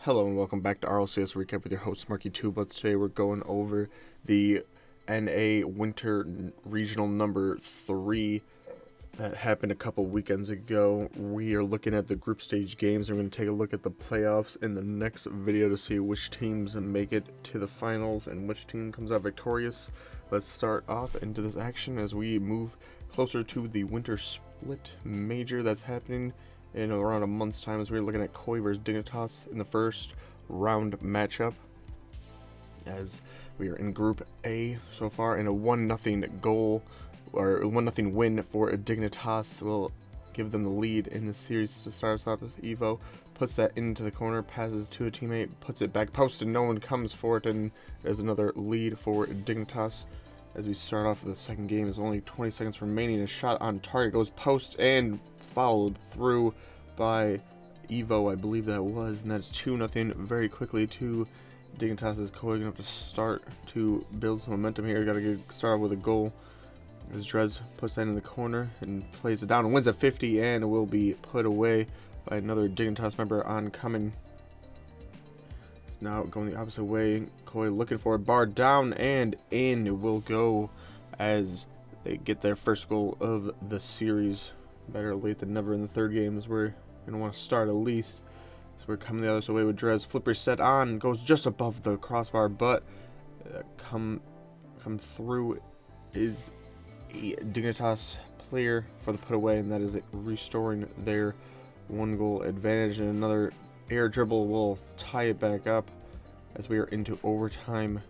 Hello and welcome back to RLCS Recap with your host Marky Two-Butts. Today we're going over the NA Winter Regional number 3 that happened a couple weekends ago. We are looking at the group stage games. We're going to take a look at the playoffs in the next video to see which teams make it to the finals and which team comes out victorious. Let's start off into this action as we move closer to the Winter Split Major that's happening in around a month's time, as we're looking at Koi versus Dignitas in the first round matchup, as we are in Group A so far, and a 1-0 goal or 1-0 win for Dignitas will give them the lead in the series to start us off. As Evo puts that into the corner, passes to a teammate, puts it back post, and no one comes for it, and there's another lead for Dignitas. As we start off the second game, there's only 20 seconds remaining. A shot on target goes post and followed through by Evo, I believe that was, and that's 2-0 very quickly to Dignitas. Is Koi going to have to start to build some momentum here. Got to start off with a goal. As Drez puts that in the corner and plays it down and wins at 50, and will be put away by another Dignitas member oncoming. Now going the opposite way, Koi looking for a bar down and in. It will go as they get their first goal of the series. Better late than never in the third game, as we're going to want to start at least. So we're coming the other way with Drez. Flipper set on, goes just above the crossbar, but come through is a Dignitas player for the put away, and that is restoring their 1-goal advantage. And another air dribble will tie it back up as we are into overtime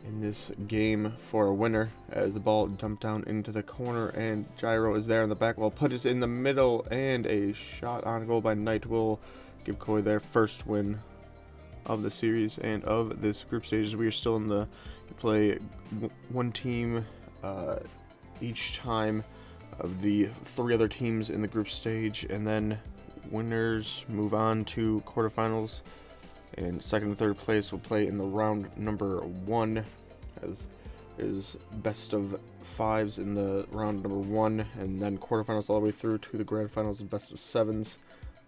in this game for a winner, as the ball dumped down into the corner, and Gyro is there in the back wall, put it in the middle, and a shot on goal by Knight will give Koi their first win of the series and of this group stage. We are still in the play one team each time of the 3 other teams in the group stage, and then winners move on to quarterfinals, and second and third place will play in the round number 1, as is best of 5s in the round number 1, and then quarterfinals all the way through to the grand finals and best of 7s.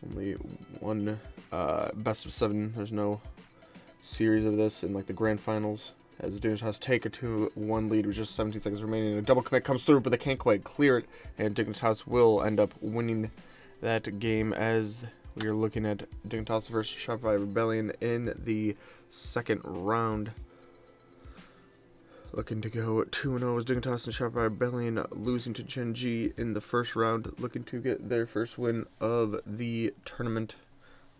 Only one best of 7. There's no series of this in like the grand finals, as Dignitas take a 2-1 lead with just 17 seconds remaining, and a double commit comes through, but they can't quite clear it, and Dignitas will end up winning that game, as we are looking at Dignitas versus Shopify Rebellion in the second round. Looking to go 2-0 as Dignitas and Shopify Rebellion, losing to Gen G in the first round, looking to get their first win of the tournament.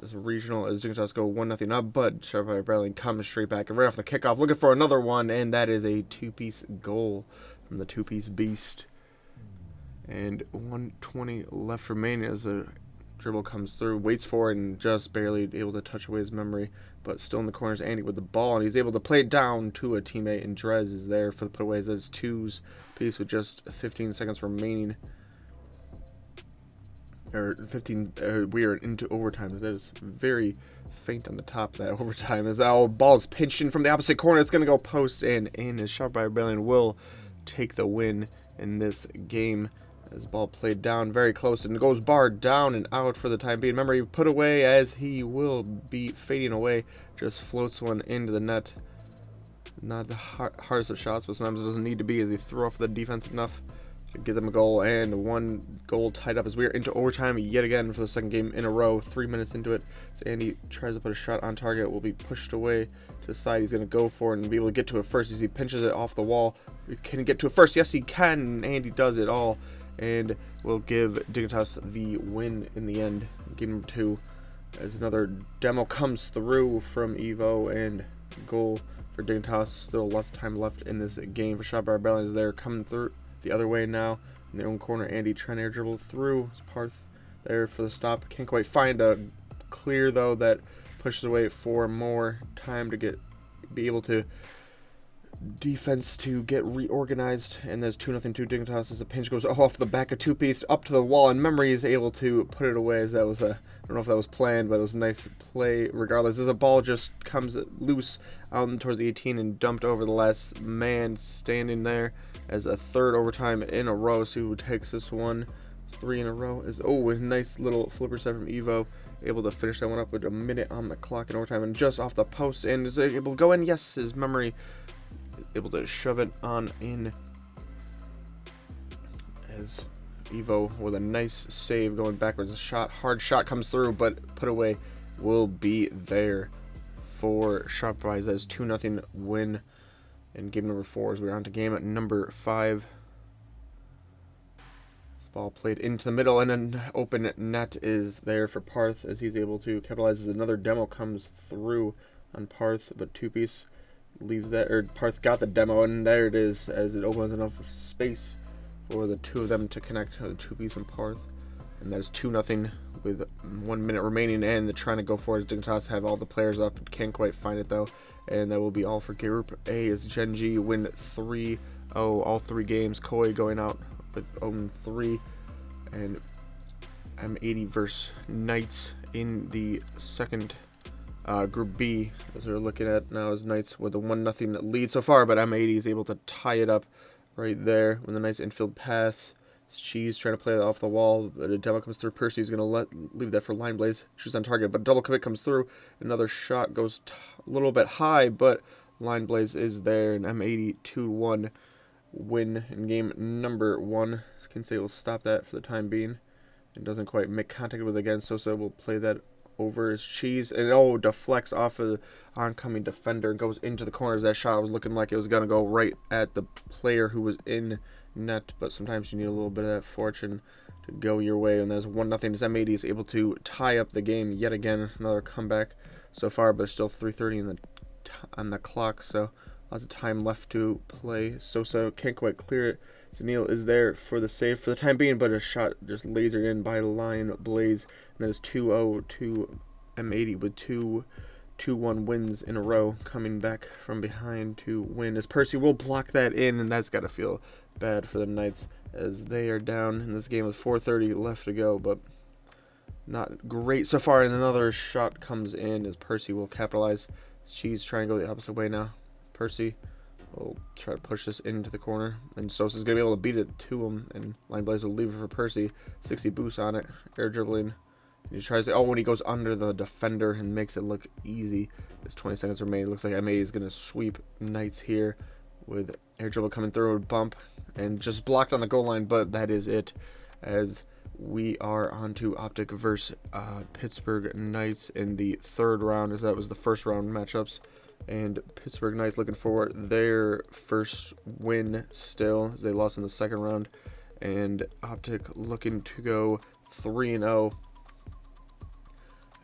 This regional, as Dignitas go 1-0 up, but Shopify Rebellion comes straight back and right off the kickoff, looking for another one, and that is a 2-piece goal from the 2-piece beast. And 1:20 left remaining as the dribble comes through, waits for it, and just barely able to touch away his memory, but still in the corners. Andy with the ball, and he's able to play it down to a teammate, and Drez is there for the put away, as 2's piece with just 15 seconds remaining. We are into overtime. That is very faint on the top of that overtime, as that ball is pinched in from the opposite corner. It's going to go post and in, as Shopify Rebellion will take the win in this game. As the ball played down very close and goes barred down and out for the time being. Remember, he put away as he will be fading away. Just floats one into the net. Not the hardest of shots, but sometimes it doesn't need to be, as he threw off the defense enough to get them a goal, and 1 goal tied up as we are into overtime yet again for the second game in a row. 3 minutes into it, as Andy tries to put a shot on target, will be pushed away to the side. He's going to go for it and be able to get to it first, as he pinches it off the wall. Can he get to it first? Yes, he can. Andy does it all, and will give Dignitas the win in the end. Game 2, as another demo comes through from Evo, and goal for Dignitas. Still lots of time left in this game for Shopify Rebellion, as they're coming through the other way now in their own corner. Andy trying to air dribble through. Parth there for the stop. Can't quite find a clear, though, that pushes away for more time to be able to defense to get reorganized, and there's 2-0 to Dignitas as the pinch goes off the back of 2-piece up to the wall, and Memory is able to put it away, as that was I don't know if that was planned, but it was a nice play regardless, as the ball just comes loose out towards the 18 and dumped over the last man standing there, as a third overtime in a row. See who takes this one. It's 3 in a row. A nice little flipper set from Evo, able to finish that one up with a minute on the clock in overtime, and just off the post, and is able to go in. Yes, his memory able to shove it on in, as Evo with a nice save going backwards. A shot, hard shot comes through, but put away will be there for Shot Prize as 2-0 win in game number 4, as we're on to game number 5. This ball played into the middle, and an open net is there for Parth as he's able to capitalize as another demo comes through on Parth, but two-piece leaves that, or Parth got the demo, and there it is as it opens enough space for the two of them to connect, the two-piece and Parth. And that is 2-0 with 1 minute remaining, and they're trying to go for it. Dignitas have all the players up, can't quite find it though. And that will be all for Group A as Genji win 3-0 all 3 games. Koi going out with 0-3, and M80 versus Knights in the second Group B, as we're looking at now, is Knights with a 1-0 lead so far, but M80 is able to tie it up right there with a nice infield pass. Cheese trying to play it off the wall, but a demo comes through. Percy's going to leave that for Line Blaze. Shoots on target, but double commit comes through. Another shot goes a little bit high, but Line Blaze is there, and M80 2-1 win in game number 1. Kinsey will stop that for the time being. It doesn't quite make contact with it again. Sosa will play that over his Cheese, and deflects off of the oncoming defender and goes into the corners. That shot was looking like it was going to go right at the player who was in net, but sometimes you need a little bit of that fortune to go your way, and there's 1-0 as M80 is able to tie up the game yet again. Another comeback so far, but still 3:30 on the clock, so lots of time left to play. Sosa can't quite clear it. Zanil is there for the save for the time being, but a shot just lasered in by Line Blaze, and that is 2-0 to M80 with 2-1 wins in a row, coming back from behind to win, as Percy will block that in, and that's got to feel bad for the Knights as they are down in this game with 4:30 left to go, but not great so far. And another shot comes in as Percy will capitalize. She's trying to go the opposite way now. Percy will try to push this into the corner, and Sosa's going to be able to beat it to him, and Line Blaze will leave it for Percy. 60 boost on it, air dribbling. He tries to, when he goes under the defender and makes it look easy. There's 20 seconds remaining. It looks like M80 is going to sweep Knights here with air dribble coming through, a bump, and just blocked on the goal line, but that is it, as we are on to Optic versus Pittsburgh Knights in the 3rd round, as that was the first round matchups. And Pittsburgh Knights looking for their first win still, as they lost in the 2nd round, and Optic looking to go 3-0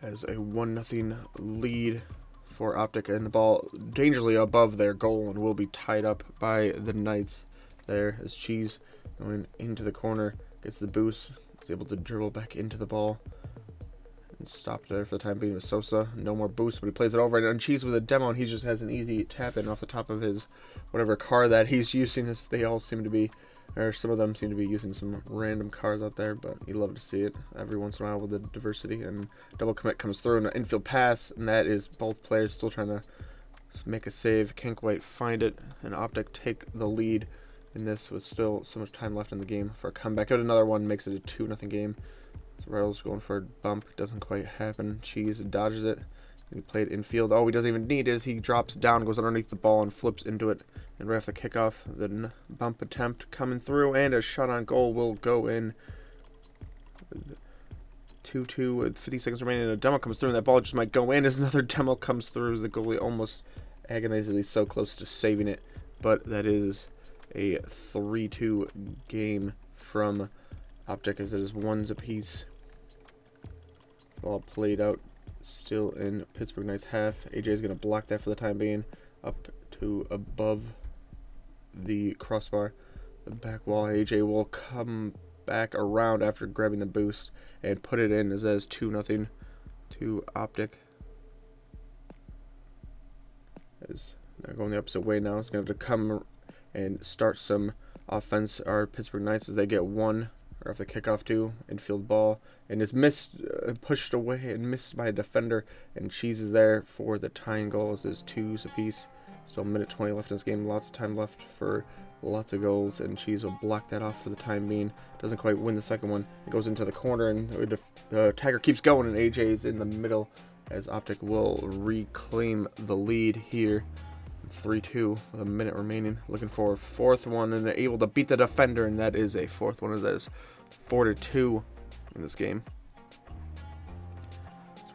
as a 1-0 lead for Optic, and the ball dangerously above their goal and will be tied up by the Knights there, as Cheese going into the corner gets the boost, is able to dribble back into the ball and stop there for the time being with Sosa. No more boost, but he plays it over, and Cheese with a demo, and he just has an easy tap in off the top of his whatever car that he's using. As they all seem to be, or some of them seem to be using some random cars out there, but you love to see it every once in a while with the diversity. And double commit comes through, and an infield pass, and that is both players still trying to make a save, can't quite find it, and Optic take the lead in this with still so much time left in the game for a comeback. Out another one makes it a 2-0 game. So Reynolds going for a bump, doesn't quite happen. Cheese dodges it. He played infield. He doesn't even need it, as he drops down, goes underneath the ball, and flips into it. And right off the kickoff, the bump attempt coming through, and a shot on goal will go in. 2-2 with 50 seconds remaining, and a demo comes through, and that ball just might go in as another demo comes through, as the goalie almost agonizingly so close to saving it. But that is a 3-2 game from Optic, as it is 1s apiece. Ball played out still in Pittsburgh Knights half. AJ is going to block that for the time being, up to above the crossbar, the back wall. AJ will come back around after grabbing the boost and put it in, as that is 2-0 to Optic. As they're going the opposite way now, it's going to have to come and start some offense. Our Pittsburgh Knights, as they get one or off the kickoff too, infield ball, and is missed, pushed away and missed by a defender, and Cheese is there for the tying goal, as is 2s apiece. Still a minute 20 left in this game, lots of time left for lots of goals, and Cheese will block that off for the time being. Doesn't quite win the second one. It goes into the corner, and the Tiger keeps going, and AJ's in the middle as Optic will reclaim the lead here. 3-2 with a minute remaining. Looking for a fourth one, and they're able to beat the defender, and that is a fourth one, as that is 4-2 in this game.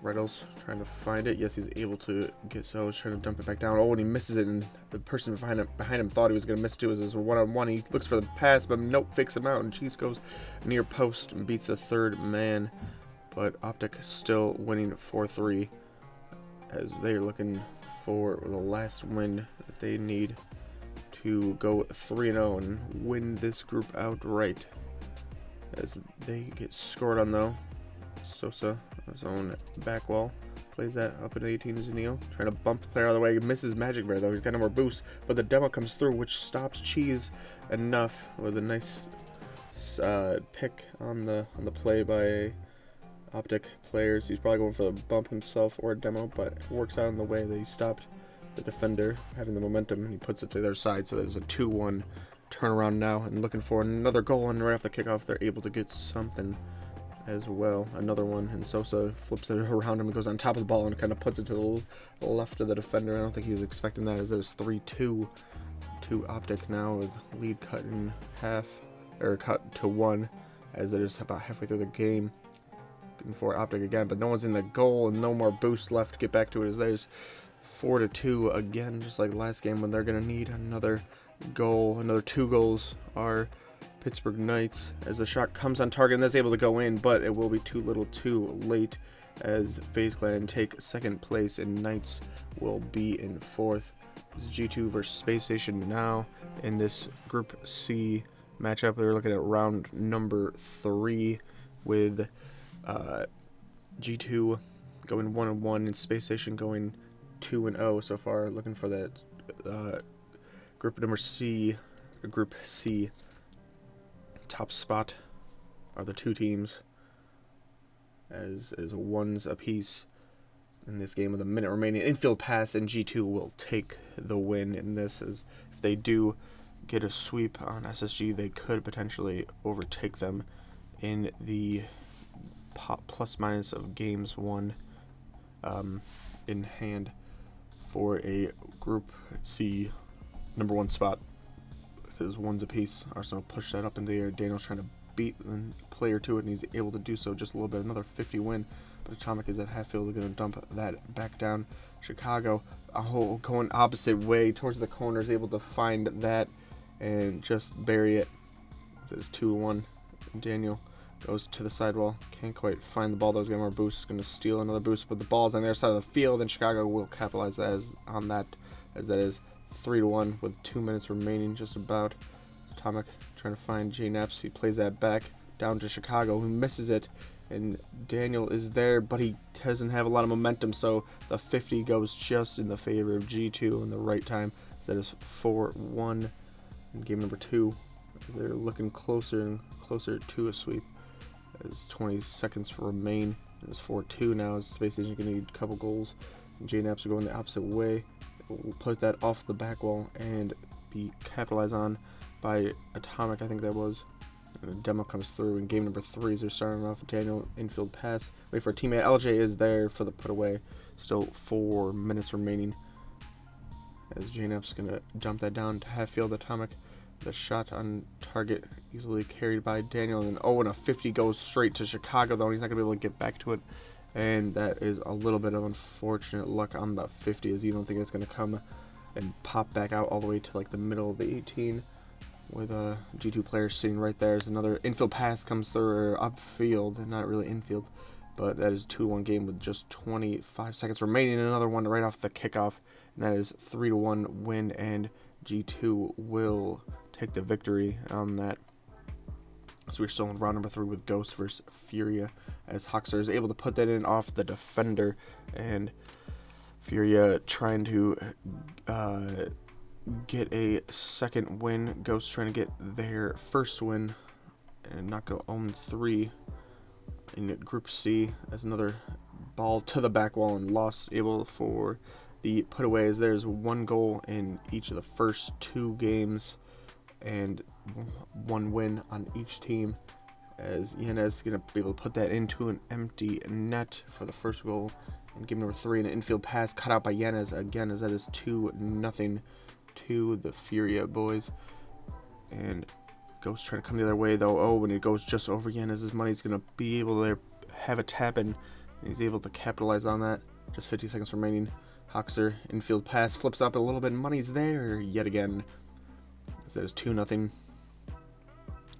Reynolds trying to find it. Yes, he's able to get so. He's trying to dump it back down. Oh, and he misses it, and the person behind him thought he was going to miss too. As a one-on-one, he looks for the pass, but nope, fakes him out, and Cheese goes near post and beats the third man. But Optic still winning 4-3, as they're looking for the last win that they need to go 3-0 and win this group outright. As they get scored on though, Sosa, his own back wall, plays that up at 18 to Zanil, trying to bump the player out of the way. He misses Magic Bear though. He's got no more boost, but the demo comes through, which stops Cheese enough with a nice pick on the play by Optic players. He's probably going for the bump himself or a demo, but it works out in the way that he stopped the defender having the momentum, and he puts it to their side. So there's a 2-1 turnaround now, and looking for another goal, and right off the kickoff they're able to get something as well. Another one, and Sosa flips it around him and goes on top of the ball and kind of puts it to the left of the defender. I don't think he was expecting that, as there's 3-2 to Optic now, with lead cut in half, or cut to 1, as it is about halfway through the game. Looking for Optic again, but no one's in the goal, and no more boost left to get back to it, as there's 4-2 again, just like last game, when they're going to need another goal. Another 2 goals are Pittsburgh Knights, as the shot comes on target and is able to go in, but it will be too little too late, as FaZe Clan take second place and Knights will be in fourth. This is G2 versus Space Station now in this Group C matchup. We're looking at round number 3 with G2 going 1-1 and Space Station going 2-0 so far. Looking for that Group C top spot are the 2 teams, as ones apiece in this game with a minute remaining. Infield pass, and G2 will take the win in this, as if they do get a sweep on SSG, they could potentially overtake them in the plus minus of games won in hand for a Group C number 1 spot. This is ones apiece. Arsenal push that up in the air. Daniel's trying to beat the player to it, and he's able to do so just a little bit. Another 50 win, but Atomic is at half field. They're going to dump that back down. Chicago, going opposite way towards the corner, is able to find that and just bury it. It's 2-1. Daniel goes to the sidewall. Can't quite find the ball. That was getting more boost. Going to steal another boost, but the ball's on the other side of the field, and Chicago will capitalize on that, as that is 3-1 with 2 minutes remaining, just about. Atomic trying to find J-Naps. He plays that back down to Chicago, who misses it, and Daniel is there, but he doesn't have a lot of momentum, so the 50 goes just in the favor of G2 in the right time. So that is 4-1 in game number 2. They're looking closer and closer to a sweep, as 20 seconds remain. It's 4-2 now, as Space Station going to need a couple goals. J-Naps are going the opposite way. We'll put that off the back wall and be capitalized on by Atomic, I think that was. And a demo comes through in game number 3 as they're starting off. Daniel, infield pass. Wait for a teammate. LJ is there for the put away. Still 4 minutes remaining, as J-Nap's going to dump that down to half field. Atomic, the shot on target, easily carried by Daniel. And a 50 goes straight to Chicago, though. He's not going to be able to get back to it. And that is a little bit of unfortunate luck on the 50, as you don't think it's going to come and pop back out all the way to like the middle of the 18, with a G2 player sitting right there. As another infield pass comes through, or upfield, not really infield, but that is 2-1 game with just 25 seconds remaining. Another one right off the kickoff, and that is 3-1 win, and G2 will take the victory on that. So we're still in round number 3 with Ghost versus Furia, as Hoxer is able to put that in off the defender, and Furia trying to get a second win. Ghost trying to get their first win and not go 0-3 in Group C, as another ball to the back wall and lost, able for the put away, as there's 1 goal in each of the first 2 games and 1 win on each team, as Yanez is going to be able to put that into an empty net for the first goal. And game number 3, an infield pass cut out by Yanez again, as that is 2-0 to the Furia boys. And Ghost trying to come the other way though. Oh, when it goes just over Yanez's money, he's going to be able to have a tap in, and he's able to capitalize on that. Just 50 seconds remaining. Hoxer, infield pass, flips up a little bit, money's there yet again. That is 2-0.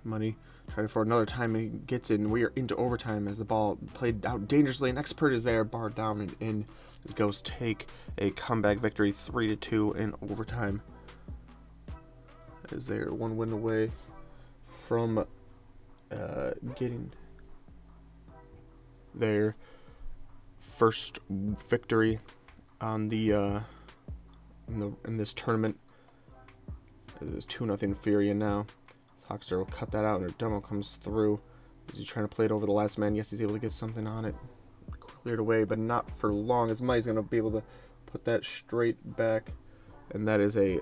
Money trying for another time, and he gets in. We are into overtime as the ball played out dangerously, and Expert is there, barred down and in. The Ghosts take a comeback victory 3-2 in overtime, as they're 1 win away from getting their first victory on the in this tournament. It is 2-0 Furia now. Hoxer will cut that out, and a demo comes through. Is he trying to play it over the last man? Yes, he's able to get something on it. Cleared away, but not for long, as Mike's going to be able to put that straight back. And that is a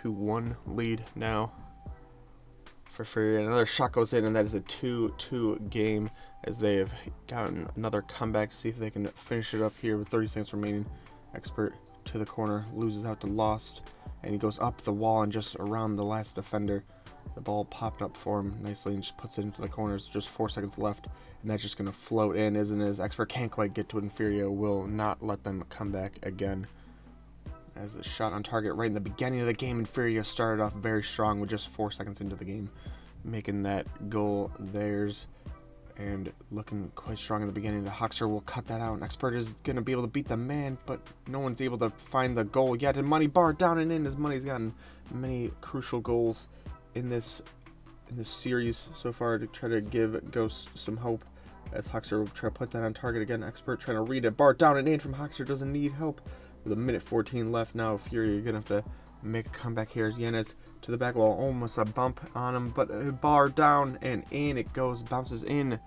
2-1 lead now for Furia. Another shot goes in, and that is a 2-2 game, as they have gotten another comeback to see if they can finish it up here with 30 seconds remaining. Expert to the corner, loses out to Lost, and he goes up the wall and just around the last defender. The ball popped up for him nicely and just puts it into the corners. Just 4 seconds left, and that's just going to float in, isn't it? As Expert can't quite get to it, and Furia will not let them come back again. As a shot on target right in the beginning of the game, and Furia started off very strong with just 4 seconds into the game, making that goal theirs and looking quite strong in the beginning. The Hoxer will cut that out, and Expert is going to be able to beat the man, but no one's able to find the goal yet. And Money barred down and in, as Money's gotten many crucial goals in this series so far to try to give Ghost some hope, as Hoxer will try to put that on target again. Expert trying to read it, barred down and in from Hoxer, doesn't need help. With a minute 14 left now, Fury, you're going to have to make a comeback here as Yanez to the back wall, almost a bump on him, but a bar down and in it goes, bounces in,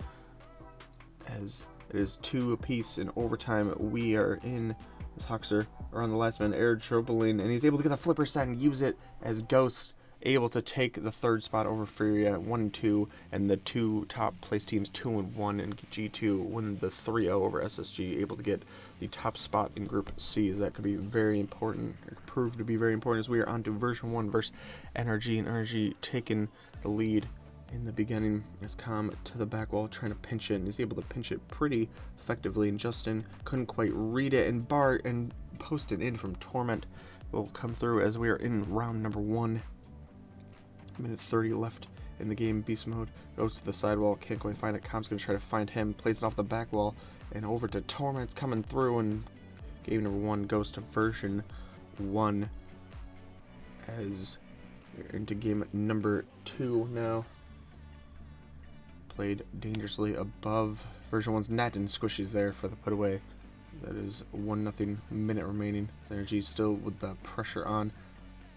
as it is 2 apiece in overtime. We are in as Hoxer are on the last man, air dribbling, and he's able to get the flipper set and use it, as Ghost able to take the 3rd spot over Furia 1-2, and the 2 top place teams 2-1, and G2 win the 3-0 over SSG, able to get the top spot in Group C. That could be very important, or prove to be very important, as we are on to version 1 versus NRG, and NRG taking the lead in the beginning as Com to the back wall trying to pinch it, and he's able to pinch it pretty effectively, and Justin couldn't quite read it, and Bart and post it in from Torment will come through as we are in round number 1. Minute 30 left in the game. Beast mode goes to the sidewall, can't quite find it. Com's gonna try to find him, plays it off the back wall and over to Torment's coming through, and game number 1 goes to version 1 as we're into game number 2 now. Played dangerously above version 1's net, and Squishy's there for the put away. That is 1-0 minute remaining. Energy still with the pressure on.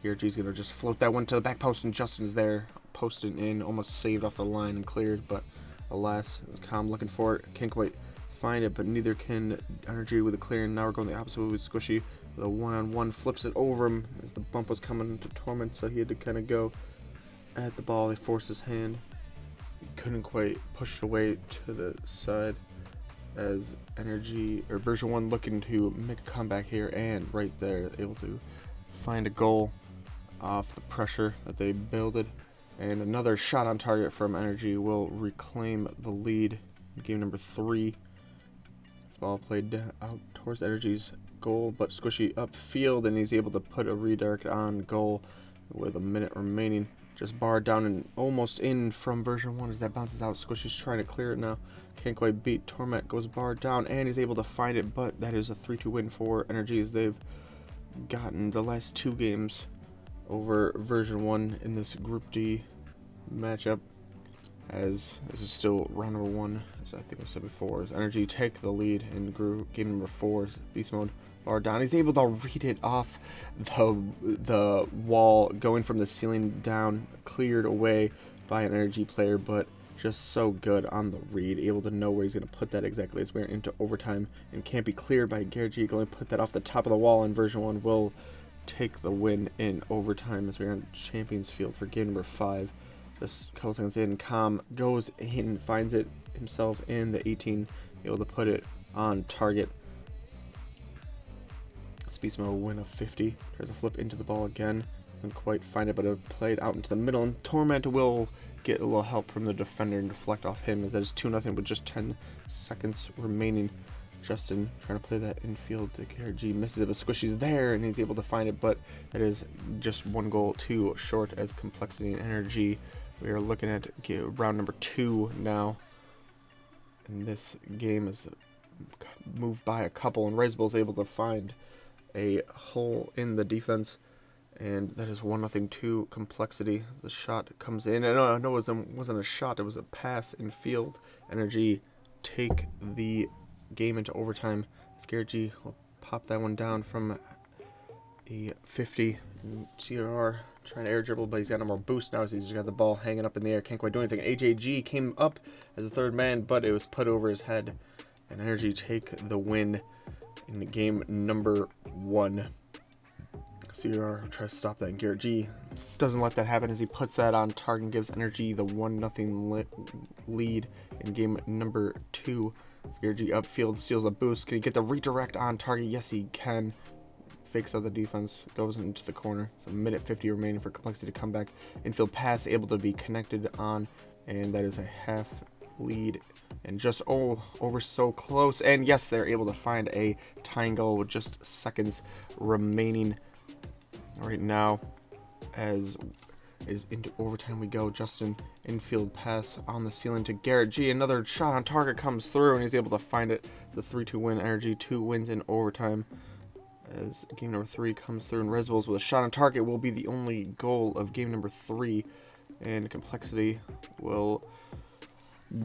Here, G's going to just float that one to the back post, and Justin's there, posting in, almost saved off the line and cleared, but alas, it was Com looking for it, can't quite find it, but neither can Energy with a clear, and now we're going the opposite way with Squishy, with a one-on-one, flips it over him, as the bump was coming to Torment, so he had to kind of go at the ball. He forced his hand, he couldn't quite push it away to the side, as Energy, or version 1 looking to make a comeback here, and right there, able to find a goal off the pressure that they builded, and another shot on target from Energy will reclaim the lead in game number 3. This ball played out towards Energy's goal, but Squishy upfield, and he's able to put a redirect on goal with a minute remaining. Just barred down and almost in from version 1 as that bounces out. Squishy's trying to clear it now, can't quite beat. Torment goes barred down, and he's able to find it, but that is a 3-2 win for Energy, as they've gotten the last 2 games over version 1 in this Group D matchup, as this is still round number 1, as I think I said before, as Energy take the lead in game number 4, Beast Mode bar down. He's able to read it off the wall, going from the ceiling down, cleared away by an Energy player, but just so good on the read, able to know where he's going to put that exactly as we're into overtime, and can't be cleared by Garrett G. Going to put that off the top of the wall, and version 1 will take the win in overtime as we're on Champions Field for game number 5. Just a couple seconds in, Com goes in, finds it himself in the 18, able to put it on target. Speedsmo win of 50, tries to flip into the ball again, doesn't quite find it, but it played out into the middle, and Torment will get a little help from the defender and deflect off him, as that is 2-0 with just 10 seconds remaining. Justin trying to play that infield to Garrett G, misses it, but Squishy's there and he's able to find it, but it is just 1 goal too short as Complexity and Energy. We are looking at round number 2 now, and this game is moved by a couple, and Rezbul's able to find a hole in the defense, and that is 1-0 to Complexity. The shot comes in, and no, it wasn't a shot, it was a pass in field. Energy take the game into overtime. Garrett G will pop that one down from a 50. CR trying to air dribble, but he's got no more boost now, so he's just got the ball hanging up in the air, can't quite do anything. AJG came up as a third man, but it was put over his head, and Energy take the win in game number 1. CR tries to stop that, and Garrett G doesn't let that happen as he puts that on target and gives Energy the 1-0 lead in game number 2. Garrett G upfield, steals a boost. Can he get the redirect on target? Yes, he can. Fakes out the defense, goes into the corner. So minute 50 remaining for Complexity to come back. Infield pass able to be connected on, and that is a half lead. And just over so close. And yes, they're able to find a tying goal with just seconds remaining right now, as is into overtime we go. Justin infield pass on the ceiling to Garrett G. Another shot on target comes through, and he's able to find it. It's a 3-2 win. Energy 2 wins in overtime as game number 3 comes through, and Rezbul's with a shot on target will be the only goal of game number 3, and Complexity will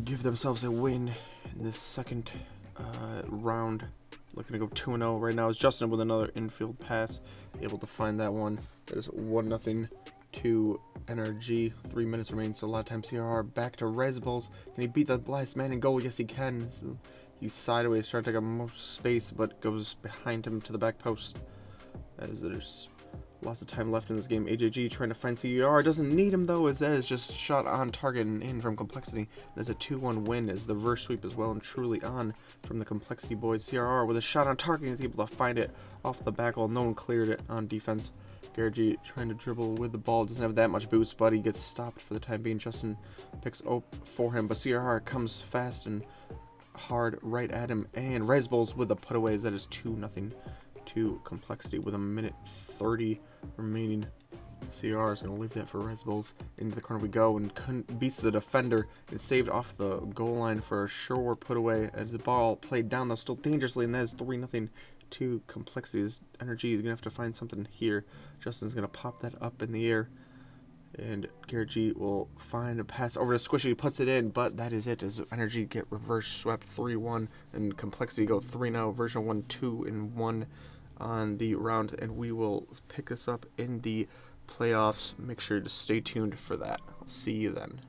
give themselves a win in this second round. Looking to go 2-0 right now. Is Justin with another infield pass, able to find that one. There's 1-0 to NRG. 3 minutes remain, so a lot of time. CRR back to Rezbul's. Can he beat the last man in goal? Yes, he can. So he's sideways, trying to take up most space, but goes behind him to the back post. As there's lots of time left in this game. AJG trying to find CR. Doesn't need him, though, as that is just shot on target and in from Complexity. There's a 2-1 win as the reverse sweep is well and truly on from the Complexity boys. CRR with a shot on target. He's able to find it off the back wall. No one cleared it on defense. Garrett G trying to dribble with the ball. Doesn't have that much boost, but he gets stopped for the time being. Justin picks up for him, but CRR comes fast and hard right at him. And Rezbul's with the putaways. That is 2-0 to Complexity with a minute 30 remaining. CR is going to leave that for Rezbul's. Into the corner we go, and beats the defender and saved off the goal line for a sure putaway as the ball played down, though still dangerously, and that is 3-0 to Complexity's. Energy is going to have to find something here. Justin's going to pop that up in the air, and Garrett G will find a pass over to Squishy. He puts it in, but that is it, as Energy get reverse swept 3-1, and Complexity go 3-0, version 1, 2-1 on the round, and we will pick this up in the playoffs. Make sure to stay tuned for that. I'll see you then.